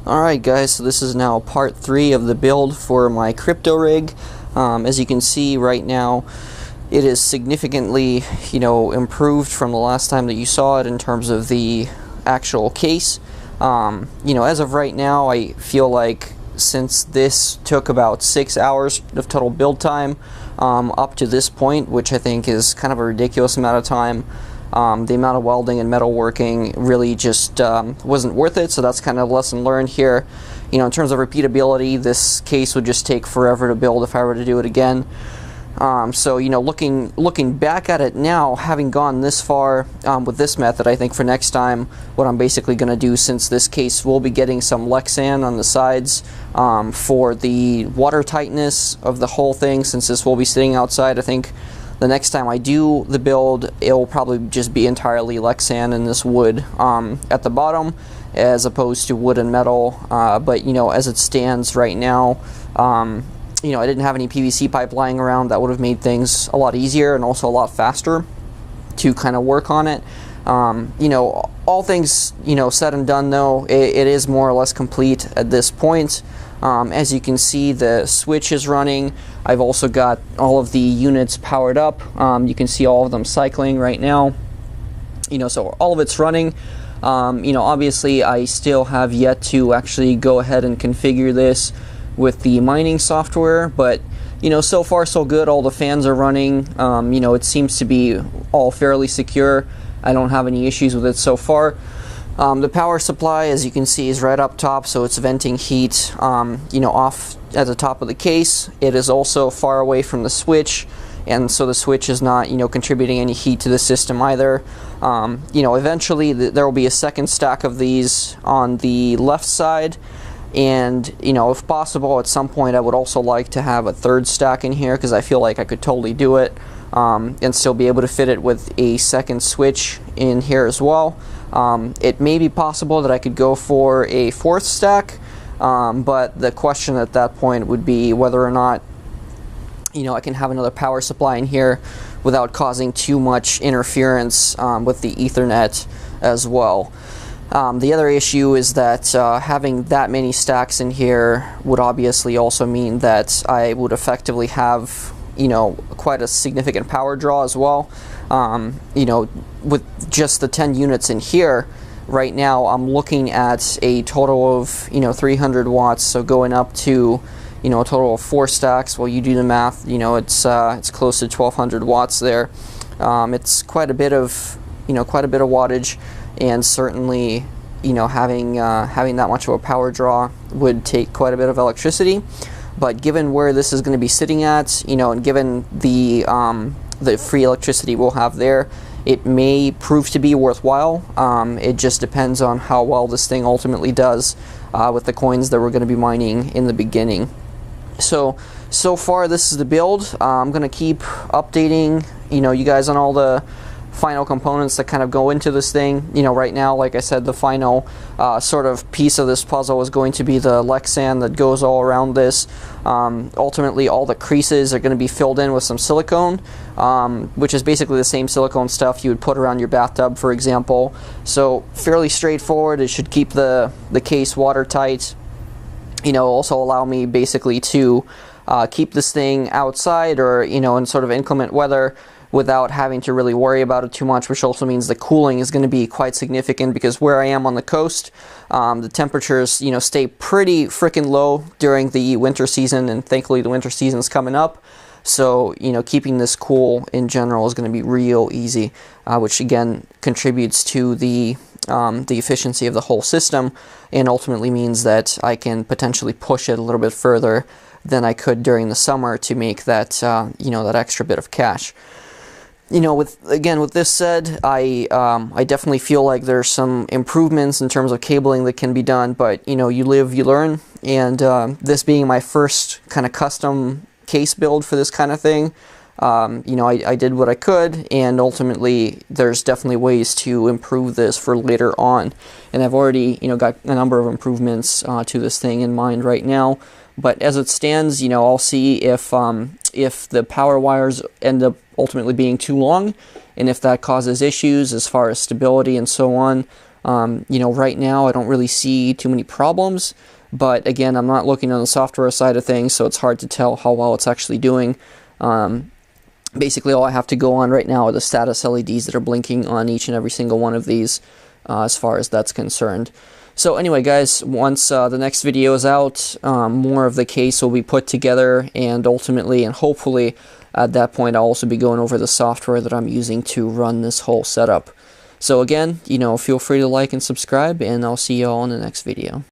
Alright guys, so this is now part 3 of the build for my crypto rig. As you can see right now, it is significantly, improved from the last time that you saw it in terms of the actual case. As of right now, I feel like since this took about 6 hours of total build time up to this point, which I think is kind of a ridiculous amount of time, the amount of welding and metalworking really just wasn't worth it, so that's kind of a lesson learned here. In terms of repeatability, this case would just take forever to build if I were to do it again. So looking back at it now, having gone this far with this method, I think for next time what I'm basically going to do, since this case will be getting some lexan on the sides for the water tightness of the whole thing, since this will be sitting outside, I think the next time I do the build, it will probably just be entirely lexan and this wood at the bottom, as opposed to wood and metal. But as it stands right now, I didn't have any PVC pipe lying around. That would have made things a lot easier and also a lot faster to kind of work on it. All things said and done, though, it is more or less complete at this point. As you can see, the switch is running. I've also got all of the units powered up. You can see all of them cycling right now. So all of it's running. Obviously I still have yet to actually go ahead and configure this with the mining software, but so far so good. All the fans are running. It seems to be all fairly secure. I don't have any issues with it so far. The power supply, as you can see, is right up top, so it's venting heat off at the top of the case. It is also far away from the switch, and so the switch is not contributing any heat to the system either. Eventually there will be a second stack of these on the left side, and if possible at some point I would also like to have a third stack in here, because I feel like I could totally do it and still be able to fit it with a second switch in here as well. It may be possible that I could go for a fourth stack, but the question at that point would be whether or not I can have another power supply in here without causing too much interference with the Ethernet as well. The other issue is that having that many stacks in here would obviously also mean that I would effectively have quite a significant power draw as well. With just the 10 units in here right now, I'm looking at a total of 300 watts, so going up to a total of 4 stacks. Well, you do the math, it's close to 1200 watts there. It's quite a bit of wattage, and certainly having that much of a power draw would take quite a bit of electricity. But given where this is going to be sitting at, and given the free electricity we'll have there, it may prove to be worthwhile. It just depends on how well this thing ultimately does with the coins that we're going to be mining in the beginning. So far this is the build. I'm going to keep updating you guys on all the final components that kind of go into this thing. Right now, like I said, the final sort of piece of this puzzle is going to be the lexan that goes all around this. Ultimately, all the creases are going to be filled in with some silicone, which is basically the same silicone stuff you would put around your bathtub, for example. So fairly straightforward. It should keep the case watertight. Also allow me basically to keep this thing outside or in sort of inclement weather without having to really worry about it too much, which also means the cooling is going to be quite significant, because where I am on the coast, the temperatures stay pretty freaking low during the winter season, and thankfully the winter season's coming up. So keeping this cool in general is going to be real easy, which again contributes to the efficiency of the whole system, and ultimately means that I can potentially push it a little bit further than I could during the summer to make that that extra bit of cash. With this said, I definitely feel like there's some improvements in terms of cabling that can be done, but you live, you learn, and this being my first kind of custom case build for this kind of thing, I did what I could, and ultimately there's definitely ways to improve this for later on, and I've already got a number of improvements to this thing in mind right now. But as it stands, I'll see if the power wires end up ultimately being too long, and if that causes issues as far as stability and so on. You know, right now I don't really see too many problems, but again, I'm not looking on the software side of things, so it's hard to tell how well it's actually doing. Basically, all I have to go on right now are the status LEDs that are blinking on each and every single one of these, as far as that's concerned. So anyway, guys, once the next video is out, more of the case will be put together, and ultimately and hopefully at that point I'll also be going over the software that I'm using to run this whole setup. So again, you know, feel free to like and subscribe, and I'll see you all in the next video.